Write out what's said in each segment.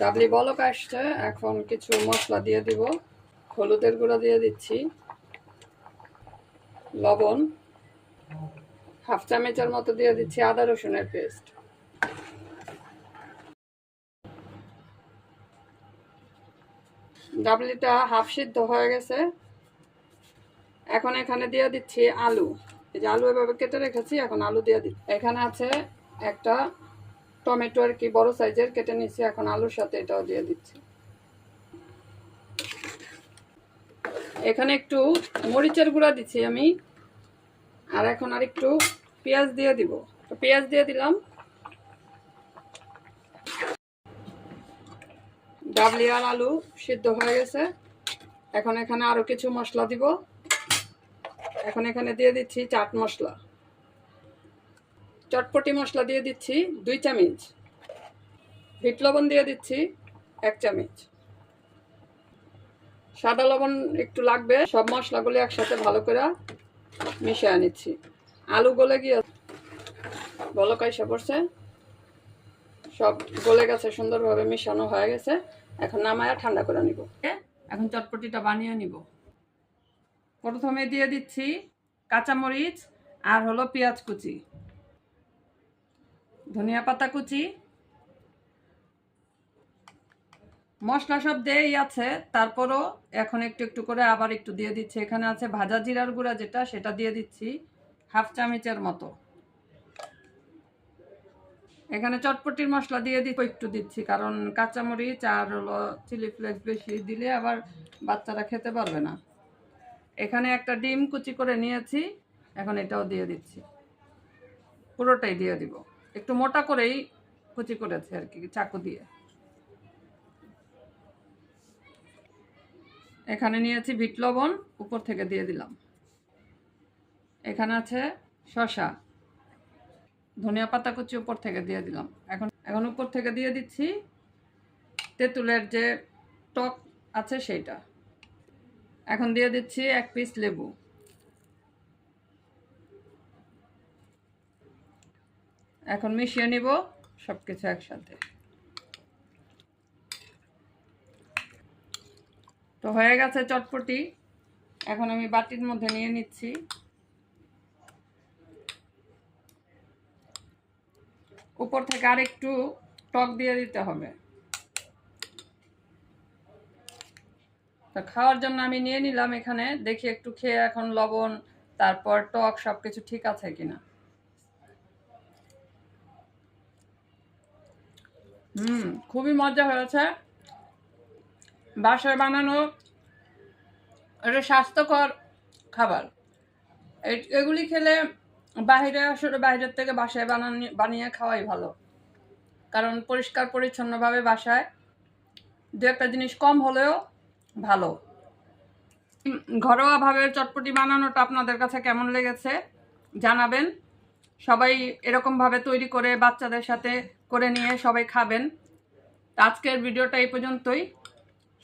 ডাবলি বলক আসছে, এখন কিছু মশলা দিয়ে দিব। হলুদের গুঁড়া দিয়ে দিচ্ছি, লবণ, হাফ চামচের মতো দিয়ে দিচ্ছি আদা রসুনের পেস্ট। ডাবলিটা হাফ সিদ্ধ হয়ে গেছে, এখন এখানে দিয়ে দিচ্ছি আলু। এই যে আলু এভাবে কেটে রেখেছি, এখন আলু দিয়ে দিচ্ছি। এখানে আছে একটা টমেটো আর কি, বড় সাইজের কেটে নিচ্ছি, এখন আলুর সাথে এটাও দিয়ে দিচ্ছি। এখানে একটু মরিচের গুঁড়া দিচ্ছি আমি, আর এখন আর একটু পেঁয়াজ দিয়ে দিব। তো পেঁয়াজ দিয়ে দিলাম। ডাবলি আর আলু সিদ্ধ হয়ে গেছে, এখন এখানে আরো কিছু মশলা দিব। এখন এখানে দিয়ে দিচ্ছি চাট মশলা, চটপটি মশলা দিয়ে দিচ্ছি 2 চামচ, বিট লবণ দিয়ে দিচ্ছি 1 চামচ, সাদা লবণ একটু লাগবে। সব মশলাগুলো একসাথে ভালো করে মিশিয়ে নিচ্ছি। আলু গলে গিয়ে বলক আইসা পড়ছে, সব গলে গেছে, সুন্দরভাবে মিশানো হয়ে গেছে। এখন নামায়া ঠান্ডা করে নিব। এখন চটপটিটা বানিয়ে নিব। প্রথমে দিয়ে দিচ্ছি কাঁচামরিচ আর হলো পেঁয়াজ কুচি, ধনিয়া পাতা কুচি, মশলা সব দেই আছে, তারপরও এখন একটু একটু করে আবার একটু দিয়ে দিচ্ছি। এখানে আছে ভাজা জিরার গুঁড়া, যেটা সেটা দিয়ে দিচ্ছি হাফ চামচের মতো। এখানে চটপটির মশলা দিয়ে দিব, একটু দিচ্ছি, কারণ কাঁচামরিচ আর হলো চিলি ফ্লেক্স বেশি দিলে আবার বাচ্চারা খেতে পারবে না। এখানে একটা ডিম কুচি করে নিয়েছি, এখন এটাও দিয়ে দিচ্ছি, পুরোটাই দিয়ে দিব। একটু মোটা করেই কুচি করেছি আর কি, চাকু দিয়ে। এখানে নিয়েছি বিট লবণ, উপর থেকে দিয়ে দিলাম। এখানে আছে শসা, ধনিয়া পাতা কুচি উপর থেকে দিয়ে দিলাম। এখন উপর থেকে দিয়ে দিচ্ছি তেঁতুলের যে টক আছে সেইটা। এখন দিয়ে দিচ্ছি 1 পিস লেবু। এখন মিশিয়ে নিব সবকিছু একসাথে। তো হয়ে গেছে চটপটি, এখন আমি বাটির মধ্যে নিয়ে নিচ্ছি। উপর থেকে আর একটু টক দিয়ে দিতে হবে। তো খাওয়ার জন্য আমি নিয়ে নিলাম, এখানে দেখি একটু খেয়ে এখন লবণ তারপর টক সবকিছু ঠিক আছে কিনা। খুবই মজা হয়েছে। বাসায় বানানো এটা স্বাস্থ্যকর খাবার। এগুলি খেলে বাইরে আসলে বাইরের থেকে বাসায় বানিয়ে খাওয়াই ভালো, কারণ পরিষ্কার পরিচ্ছন্নভাবে বাসায় 2-1টা জিনিস কম হলেও ভালো। ঘরোয়াভাবে চটপটি বানানোটা আপনাদের কাছে কেমন লেগেছে জানাবেন। সবাই এরকমভাবে তৈরি করে বাচ্চাদের সাথে করে নিয়ে সবাই খাবেন। আজকের ভিডিওটা এই পর্যন্তই।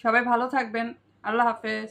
সবাই ভালো থাকবেন। আল্লাহ হাফেজ।